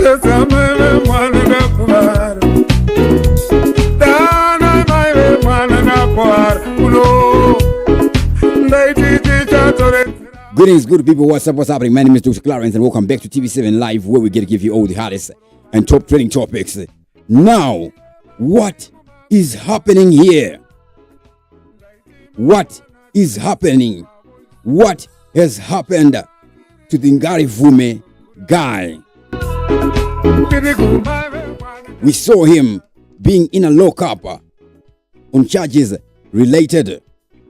Greetings, good people. What's happening? My name is Dr. Clarence, and welcome back to TV7 Live, where we get to give you all the hottest and top trending topics. Now, what is happening here? What is happening? What has happened to the Ngarivhume guy? We saw him being in a lockup on charges related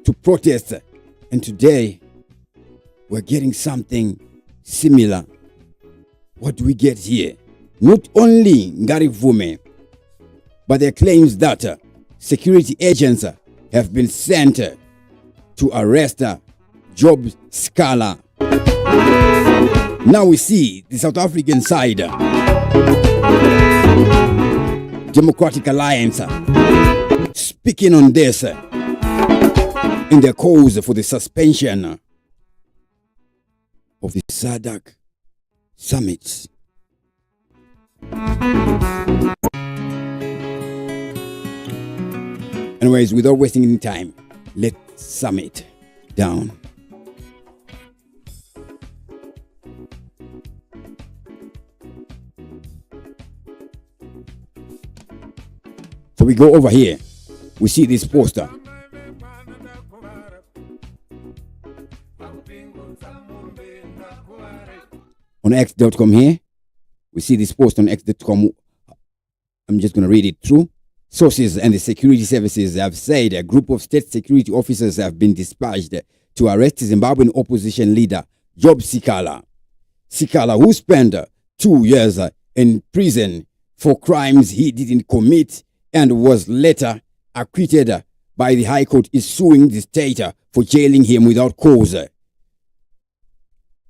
to protests, and today we're getting something similar. What do we get here? Not only Ngarivhume, but there are claims that security agents have been sent to arrest Job Sikhala. Now we see the South African side, Democratic Alliance, speaking on this in their calls for the suspension of the SADC summits. Anyways, without wasting any time, let's summit down. So we go over here. We see this poster. On X.com here, we see this post on X.com. I'm just going to read it through. Sources and the security services have said a group of state security officers have been dispatched to arrest Zimbabwean opposition leader Job Sikhala. Sikhala, who spent 2 years in prison for crimes he didn't commit and was later acquitted by the High Court, is suing the state for jailing him without cause.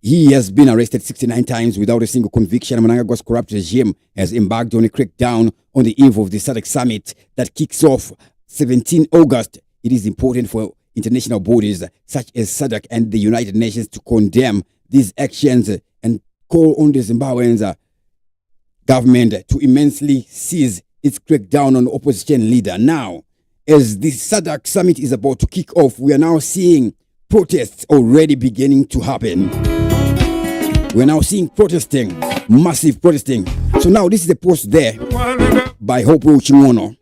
He has been arrested 69 times without a single conviction. Mnangagwa's corrupt regime has embarked on a crackdown on the eve of the SADC summit that kicks off 17 August. It is important for international bodies such as SADC and the United Nations to condemn these actions and call on the Zimbabwean government to immensely seize its crackdown on opposition leader. Now, as the SADC summit is about to kick off, we are now seeing protests already beginning to happen. We're now seeing protesting, massive protesting. So now this is the post there by Hope Uchimono.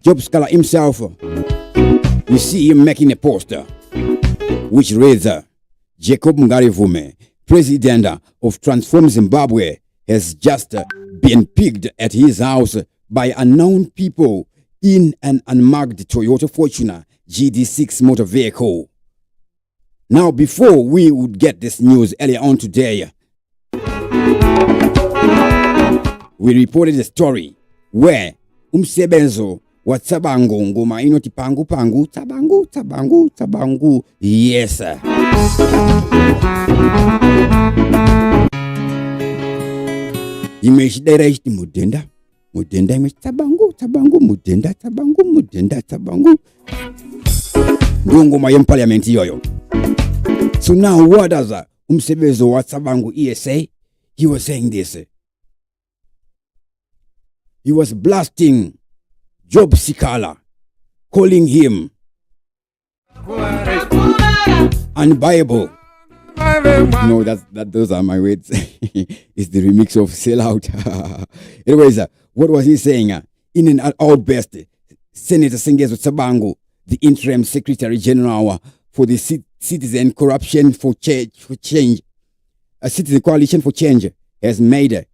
Job Sikhala himself, we see him making a poster which reads, Jacob Ngarivhume, president of Transform Zimbabwe, has just been picked at his house by unknown people in an unmarked Toyota Fortuner GD6 motor vehicle. Now, before we would get this news earlier on today, we reported a story where umsebenzo wa tsabango ngoma inoti pangu pangu tsabangu tsabangu tsabangu. Yes. Imeshidera ishi mudenda mudenda imeshi tsabangu tsabangu mudenda tsabangu mudenda tsabangu. Ngoma ya parliament yoyo. So now what does umsebenzo wa tsabangu ESA? He was saying this. He was blasting Job Sikhala, calling him unbuyable. No, those are my words. It's the remix of Sell Out. Anyways, what was he saying? In an outburst, Senator Sengezo Tsabangu, the interim Secretary General for the Citizen Corruption for Change, a Citizen Coalition for Change, has made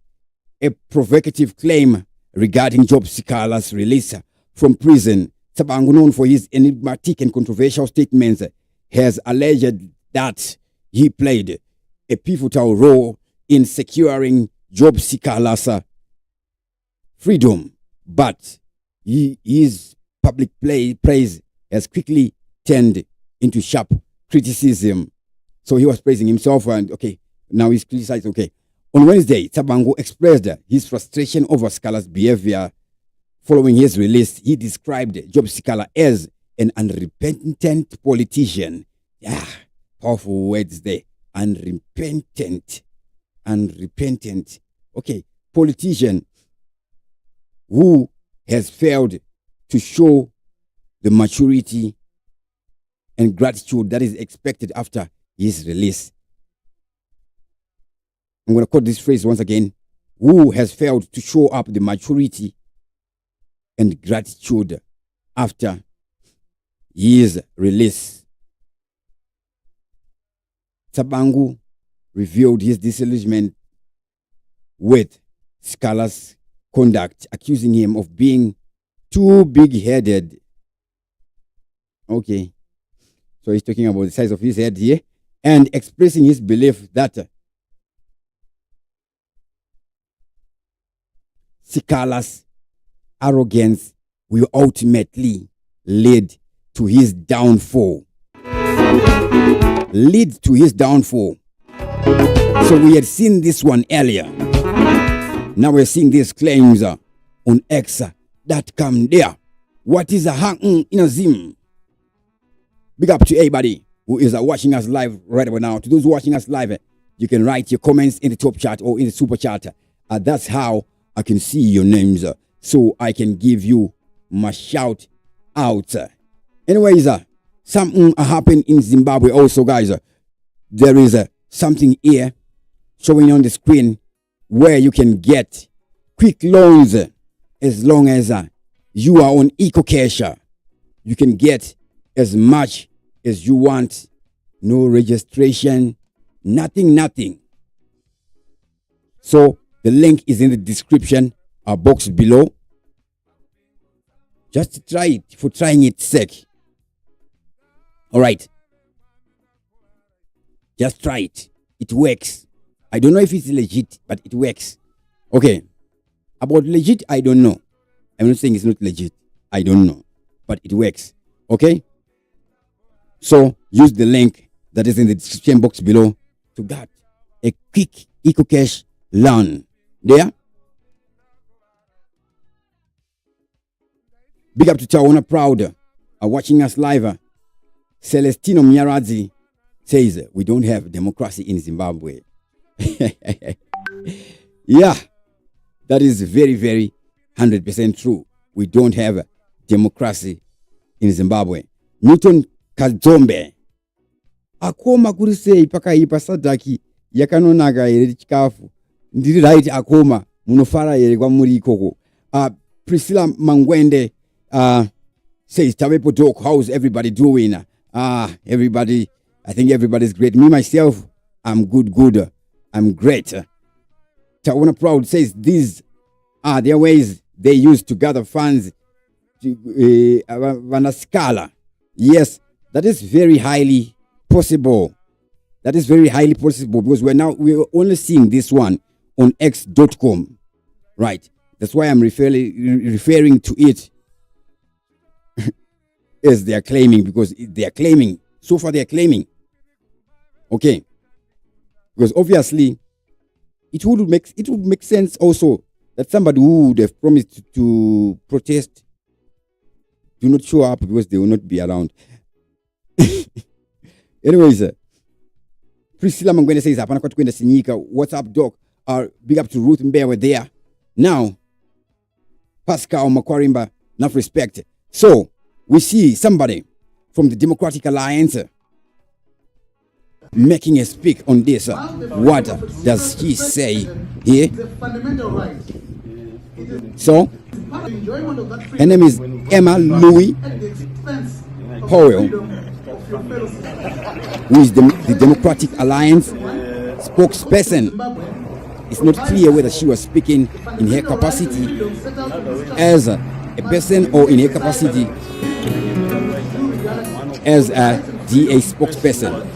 a provocative claim regarding Job Sikhala's release from prison. Tsabangu, known for his enigmatic and controversial statements, has alleged that he played a pivotal role in securing Job Sikhala's freedom, but his public praise has quickly turned into sharp criticism. So he was praising himself, and okay, now he's criticized. Okay. On Wednesday, Tsabangu expressed his frustration over Sikhala's behavior following his release. He described Job Sikhala as an unrepentant politician. Yeah, powerful words there. Unrepentant. Okay, politician who has failed to show the maturity and gratitude that is expected after his release. I'm going to quote this phrase once again. Who has failed to show up the maturity and gratitude after his release. Tsabangu revealed his disillusionment with Sikhala's conduct, accusing him of being too big-headed. Okay, so he's talking about the size of his head here, and expressing his belief that Sikhala's arrogance will ultimately lead to his downfall. So we had seen this one earlier. Now we're seeing these claims on X that come there. What is a hang in a Zim? Big up to everybody who is watching us live right about now. To those watching us live, you can write your comments in the top chat or in the super chat. That's how I can see your names, so I can give you my shout out. Anyways, something happened in Zimbabwe also, guys. There is something here showing on the screen where you can get quick loans as long as you are on EcoCash. You can get as much as you want. No registration, nothing. So the link is in the description box below. Just try it for trying its sake. All right. Just try it. It works. I don't know if it's legit, but it works. Okay. About legit, I don't know. I'm not saying it's not legit. I don't know. But it works. Okay? So use the link that is in the description box below to get a quick EcoCash loan. There. Big up to Tawana Proud watching us live. Celestino Myaradzi says we don't have democracy in Zimbabwe. Yeah, that is very 100% true. We don't have democracy in Zimbabwe. Newton Kadzombe akoma kurisei pakaipa SADC yakanonaka ere chikafu ndiri right akoma munofara ere kwamuri ikoko. Priscilla Mangwende says Tawepo Doc, how's everybody doing? Everybody, I think everybody's great. Me myself, I'm good. I'm great. Tawana Proud says these are their ways they use to gather funds to Sikhala. Yes, that is very highly possible. Because we're only seeing this one on x.com. Right. That's why I'm referring to it as they are claiming, because they are claiming. So far they are claiming. Okay. Because obviously it would make sense also that somebody who would have promised to protest do not show up because they will not be around. Anyways, Priscilla Mangwene says, what's up, Doc? Big up to Ruth Mbewe there. Now, Pascal Makwarimba, enough respect. So, we see somebody from the Democratic Alliance making a speak on this. What does he say here? So, her name is Emma Louis Powell, who is the Democratic Alliance spokesperson. It's not clear whether she was speaking in her capacity as a person or in her capacity as a DA spokesperson.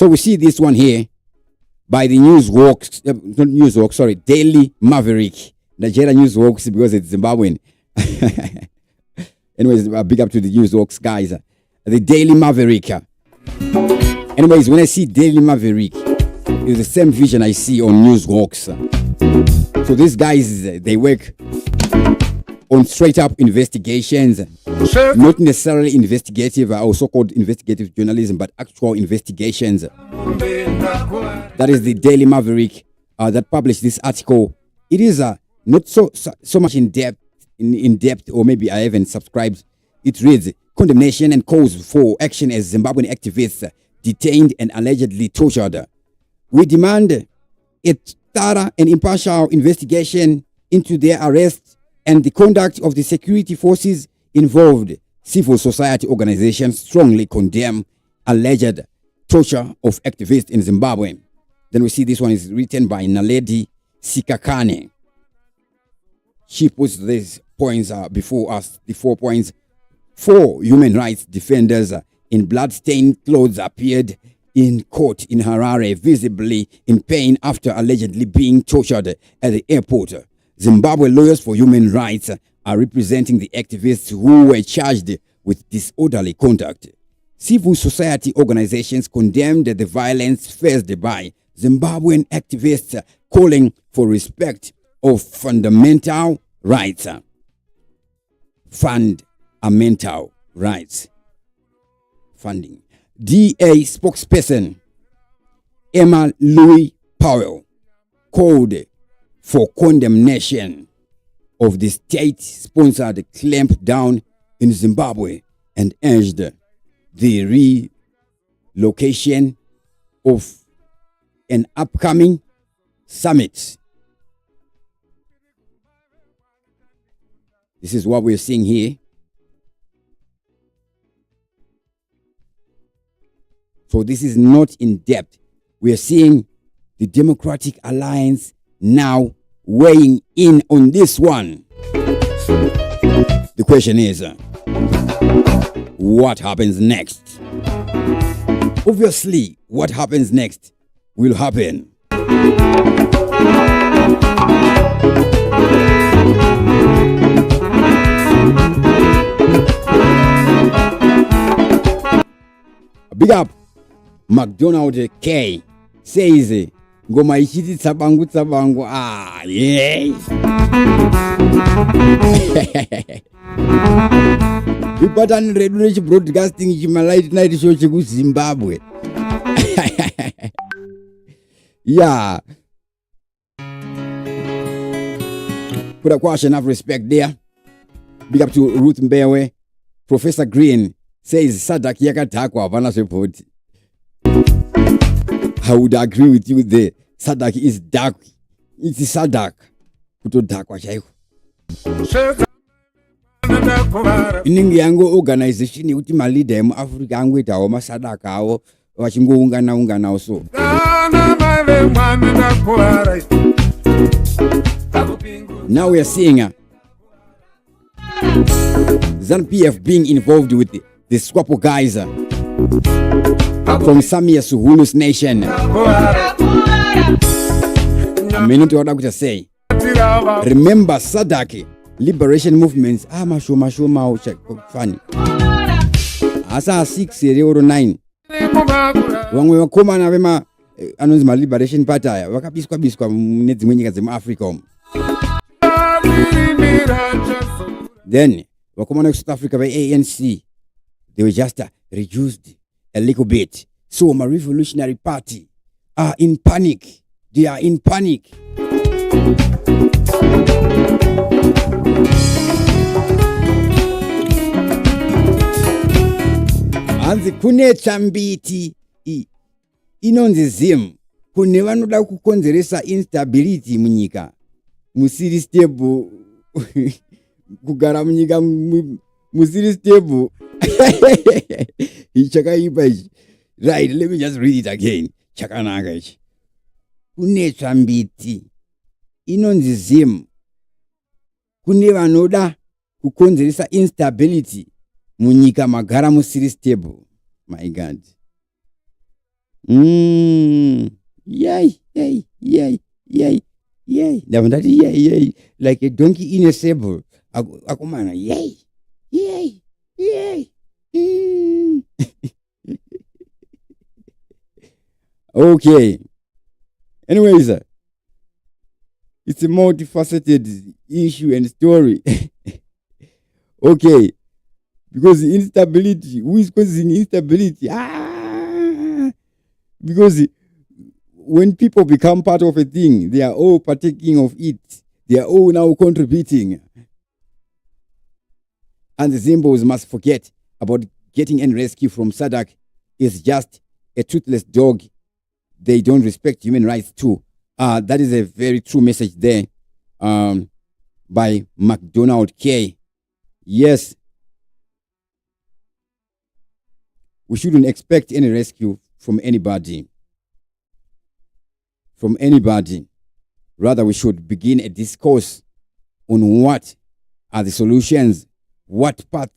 So we see this one here by the Daily Maverick. Nigeria Newswalks because it's Zimbabwean. Anyways, big up to the Newswalks guys. The Daily Maverick. Anyways, when I see Daily Maverick, it's the same vision I see on Newswalks. So these guys, they work on straight up investigations, not necessarily investigative or so-called investigative journalism, but actual investigations. That is the Daily Maverick that published this article. It is not so much in depth, or maybe I haven't subscribed. It reads, condemnation and calls for action as Zimbabwean activists detained and allegedly tortured. We demand a thorough and impartial investigation into their arrest and the conduct of the security forces involved. Civil society organizations strongly condemn alleged torture of activists in Zimbabwe. Then we see this one is written by Naledi Sikakane. She puts these points before us, the 4 points. 4 human rights defenders in blood-stained clothes appeared in court in Harare, visibly in pain after allegedly being tortured at the airport. Zimbabwe lawyers for human rights are representing the activists who were charged with disorderly conduct. Civil society organizations condemned the violence faced by Zimbabwean activists, calling for respect of fundamental rights. Fundamental rights. Funding. DA spokesperson Emma Louis Powell called for condemnation of the state-sponsored clampdown in Zimbabwe and urged the relocation of an upcoming summit. This is what we're seeing here. So this is not in depth. We are seeing the Democratic Alliance now weighing in on this one. The question is, what happens next? Obviously, what happens next will happen. Big up. McDonald K says, ngoma ichiti tsabangu yeah. Ipatani redu nechi broadcasting chima light night show cheku Zimbabwe. Yeah. Put a question of respect there. Big up to Ruth Mbewe. Professor Green says SADC yakadhakwa havana zvebhoti. I would agree with you there. SADC is dark. It's SADC. Kutodhakwa chaiko. Inenge yango organization yekuti maleader emuAfrica angoitawo maSADC awo vachingoungana so. Now we are seeing ZANU-PF being involved with the Swapo guys from Samia Suluhu's nation. I mean, what I would say. Remember SADC liberation movements. Masho check funny. Asa 6 or 9. Wangwe wakoma na vema anonzi ma liberation party wakabiswa munedzimwe nyika dzemu-Africa. Then wakomana South Africa by ANC, they were just reduced a little bit. So my revolutionary party are in panic. They are in panic. Anzi kune chambiti inonzi Zim, kune vanoda kukonzeresa instability munyika. Musiri stable kugara munyika musiri stable. Chakaipa ichi. Right, let me just read it again. Chakanaka ichi. Kune chambiti inonzi Zim, kune vanoda kukonzeresa instability munyika magara musiri stable. My God. Yay, yay, yay, yay, yay. Ndavandati yay, yay, like a donkey in a stable. Akumana, yay, yay, yay. Okay. Anyways, it's a multifaceted issue and story. Okay. Because instability, who is causing instability? Because when people become part of a thing, they are all partaking of it. They are all now contributing. And the Zimbabweans must forget about getting any rescue from SADC. It's just a toothless dog. They don't respect human rights too. That is a very true message there by McDonald K. Yes. We shouldn't expect any rescue from anybody. From anybody. Rather, we should begin a discourse on what are the solutions. What path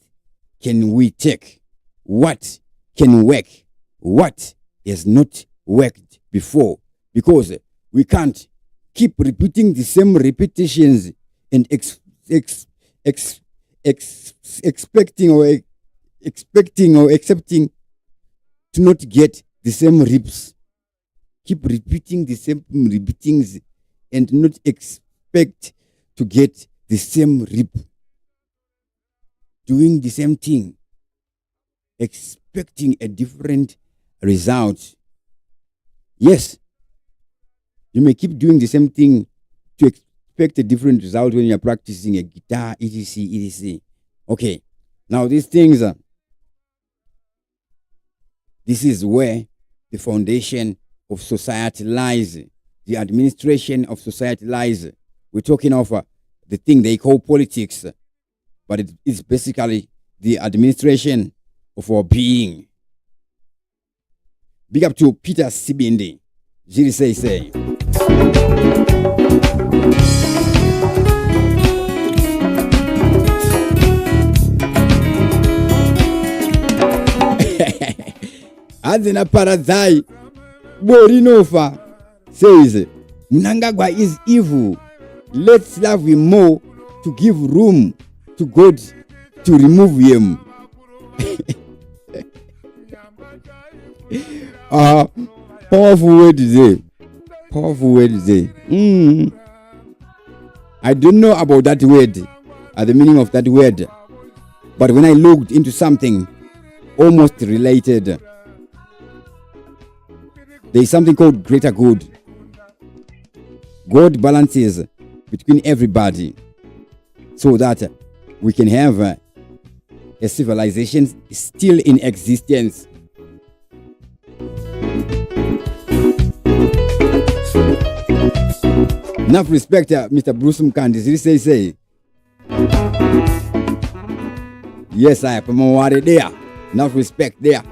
can we take? What can work? What has not worked before? Because we can't keep repeating the same repetitions and expecting or accepting to not get the same rips. Keep repeating the same repeatings and not expect to get the same rip. Doing the same thing, expecting a different result. Yes, you may keep doing the same thing to expect a different result when you're practicing a guitar, etc., etc. Okay, now these things, this is where the foundation of society lies. The administration of society lies. We're talking of the thing they call politics, but it is basically the administration of our being. Big up to Peter Sibindi. Jiri say. Azina Paradai Borinofa says Mnangagwa is evil. Let's love him more to give room to God to remove him. Powerful word today. Powerful word today. I don't know about that word, the meaning of that word. But when I looked into something almost related, there is something called greater good. God balances between everybody so that we can have a civilization still in existence. Enough respect, Mr. Bruce Mkandi. Say. Yes, I am there. Enough respect there.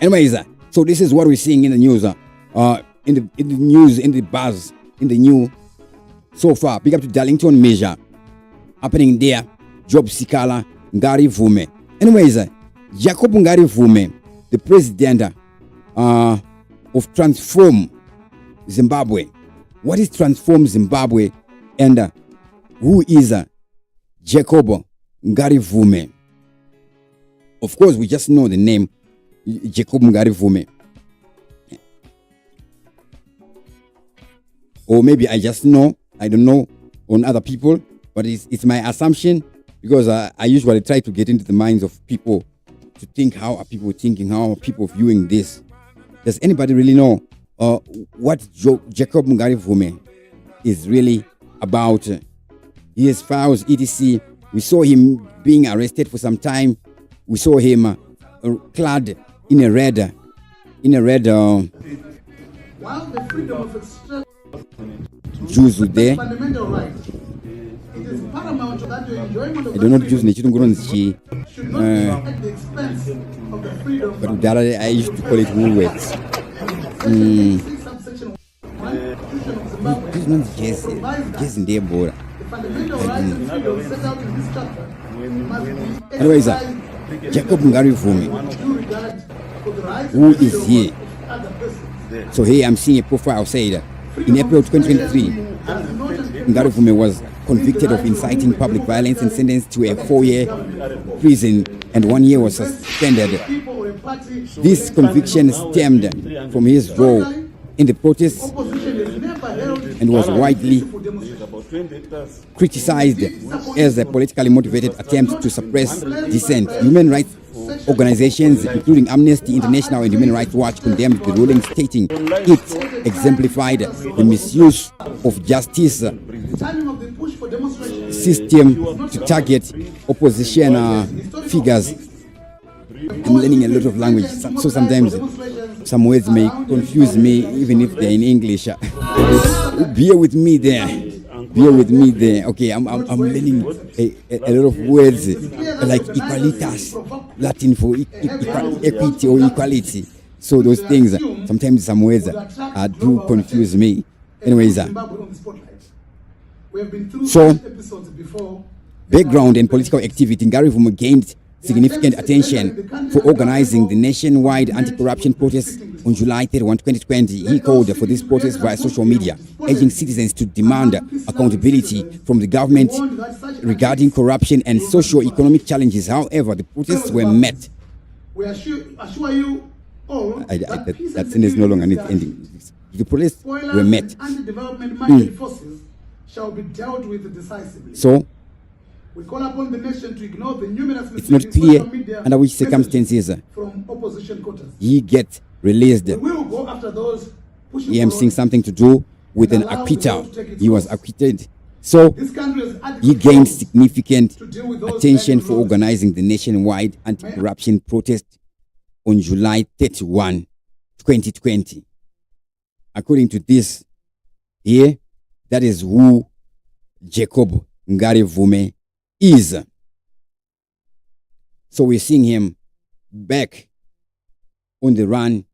Anyways, so this is what we're seeing in the news. In the news, in the buzz, in the new so far. Big up to Darlington measure happening there. Job Sikhala, Ngarivhume. Anyways, Jacob Ngarivhume, the president of Transform Zimbabwe. What is Transform Zimbabwe, and who is Jacob Ngarivhume? Of course, we just know the name Jacob Ngarivhume. Or maybe I just know, I don't know on other people, but it's my assumption, because I usually try to get into the minds of people to think, how are people thinking, how are people viewing this. Does anybody really know what Jacob Ngarivhume is really about? His files, etc. We saw him being arrested for some time. We saw him clad in a red while the freedom of expression Jews there. fundamental right, it is paramount that the enjoyment of I don't know Jews should not be at the expense of the freedom. But I used to call it Woolworths. Subsection 1, Constitution of Zimbabwe This one's just in there, boy. the fundamental rights and freedoms set out in this chapter must be Anyways, exercised Jacob Ngarivhume, due regard for the rights who and is freedoms he? of other persons. So here I'm seeing a profile said in April 2023, Ngarivhume was convicted of inciting public violence and sentenced to a 4-year prison and 1 year was suspended. This conviction stemmed from his role in the protests and was widely criticized as a politically motivated attempt to suppress dissent. Human rights organizations, including Amnesty International and Human Rights Watch, condemned the ruling, stating it exemplified the misuse of justice system to target opposition figures. I'm learning a lot of language, so sometimes some words may confuse me, even if they're in English. Bear with me there. Bear with me there. Okay, I'm learning a lot of words like equalitas, Latin for equity or equality. So those things, sometimes some words do confuse me. Anyways, so background and political activity. Ngarivhume gained significant attention for organizing the nationwide anti-corruption protests on July 31, 2020. He called for this protest via social media, urging citizens to demand accountability from the government regarding corruption and socio-economic challenges. However, the protests were met. We assure you all that sentence no longer needs ending. The protests were met. Anti-development-minded forces shall be dealt with decisively. So, we call upon the nation to ignore the numerous it's not clear under which circumstances from opposition quarters. he gets released. We will go after those pushing He am seeing something to do with an acquittal. He was acquitted. So This country is adequate he gained significant to deal with those attention bad for laws. organizing the nationwide anti-corruption protest on July 31, 2020. According to this here, that is who Jacob Ngarivhume is. So we're seeing him back on the run,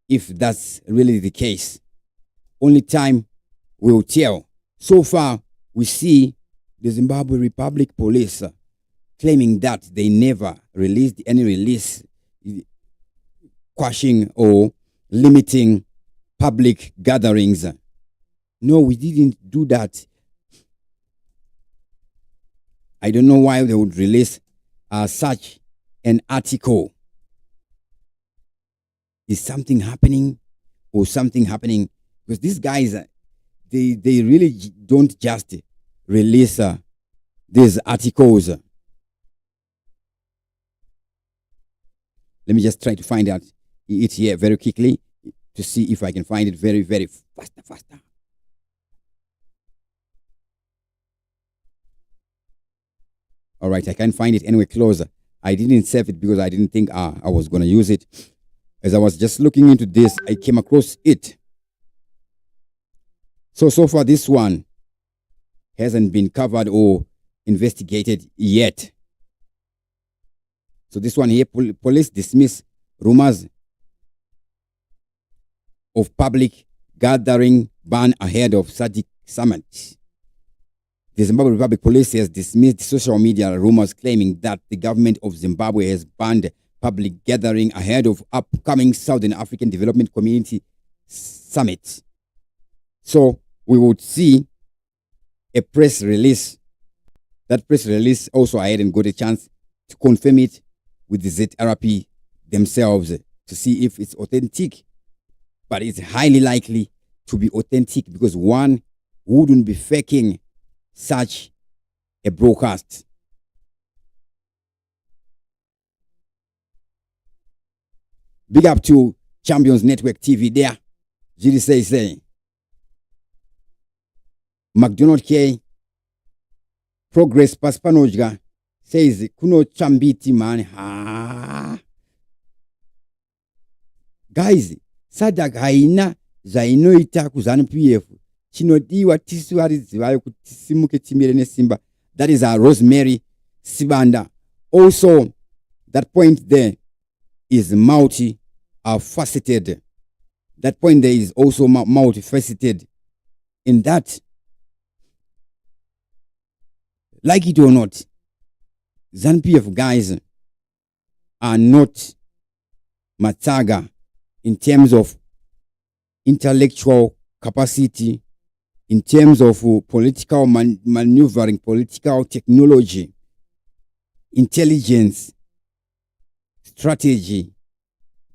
if that's really the case. Only time will tell. So far, we see the Zimbabwe Republic Police claiming that they never released any release quashing or limiting public gatherings. No, we didn't do that. I don't know why they would release such an article. Is something happening or something happening? Because these guys, they really don't just release these articles. Let me just try to find out it here very quickly to see if I can find it very, very faster. All right, I can't find it anywhere closer. I didn't save it because I didn't think I was going to use it. As I was just looking into this, I came across it. So far this one hasn't been covered or investigated yet. So this one here, police dismiss rumors of public gathering ban ahead of SADC summit. The Zimbabwe Republic Police has dismissed social media rumors claiming that the government of Zimbabwe has banned public gathering ahead of upcoming Southern African Development Community Summit. So we would see a press release. That press release also I hadn't got a chance to confirm it with the ZRP themselves to see if it's authentic. But it's highly likely to be authentic because one wouldn't be faking such a broadcast. Big up to Champions Network TV there. Jiri say. McDonald K. Progress Paspanojga says kuno chambiti man. Guys, SADC haina zainoita kuzanu PF. Chinodiwa tisuari zivayo kutisimuke timire nesimba. That is our Rosemary Sibanda. Also, that point there is multi-faceted. That point there is also multifaceted. In that, like it or not, ZANU-PF guys are not Matsaga in terms of intellectual capacity, in terms of political maneuvering, political technology, intelligence, strategy,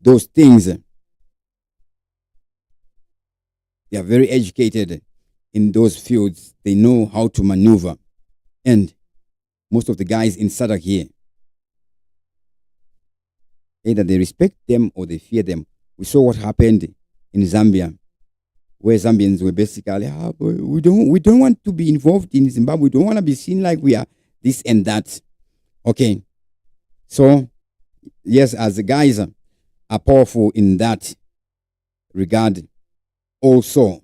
those things. They are very educated in those fields. They know how to maneuver. And most of the guys in SADC here, either they respect them or they fear them. We saw what happened in Zambia, where Zambians were basically, we don't want to be involved in Zimbabwe. We don't want to be seen like we are this and that. Okay. So, yes, as the guys are powerful in that regard, also,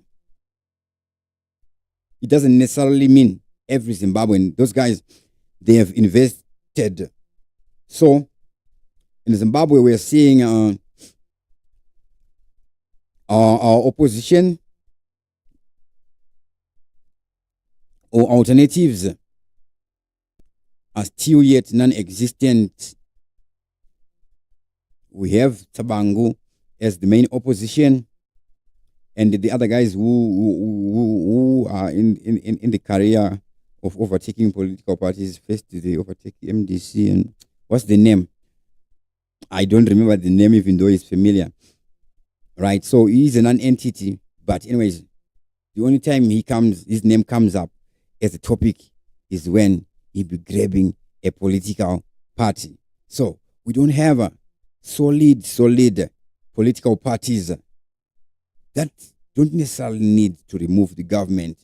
it doesn't necessarily mean every Zimbabwean. Those guys, they have invested. So, in Zimbabwe, we're seeing our opposition or alternatives are still yet non-existent. We have Tabangu as the main opposition, and the other guys who are in the career of overtaking political parties. First, they overtake MDC, and what's the name? I don't remember the name, even though it's familiar. Right, so he's a non-entity, but anyways, the only time his name comes up as a topic is when he be grabbing a political party. So we don't have a solid political parties that don't necessarily need to remove the government.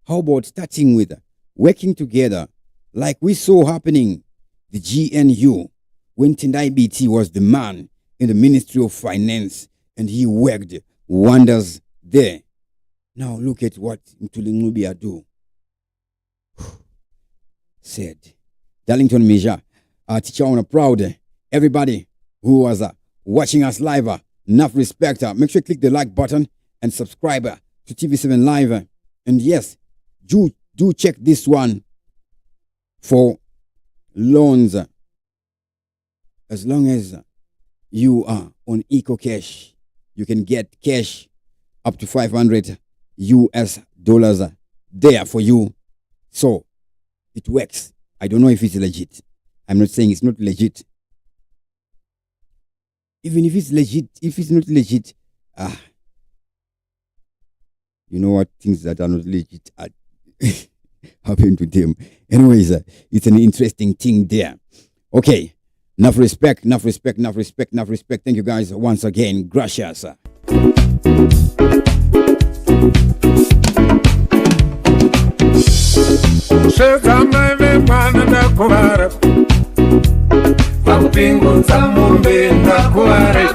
How about starting with working together, like we saw happening the GNU when Tendai BT was the man in the Ministry of Finance, and he worked wonders there. Now look at what Mtulingubia do. Said Darlington Meja, our teacher on a proud. Everybody who was watching us live, enough respect. Make sure you click the like button and subscribe to TV7 Live. And yes, do check this one for loans. As long as you are on EcoCash, you can get cash up to $500 there for you. So it works. I don't know if it's legit. I'm not saying it's not legit. Even if it's legit, if it's not legit, you know what, things that are not legit happen to them. Anyways, it's an interesting thing there. Okay, enough respect. Thank you guys once again. Gracias. Papingo Zamumbe Nakuare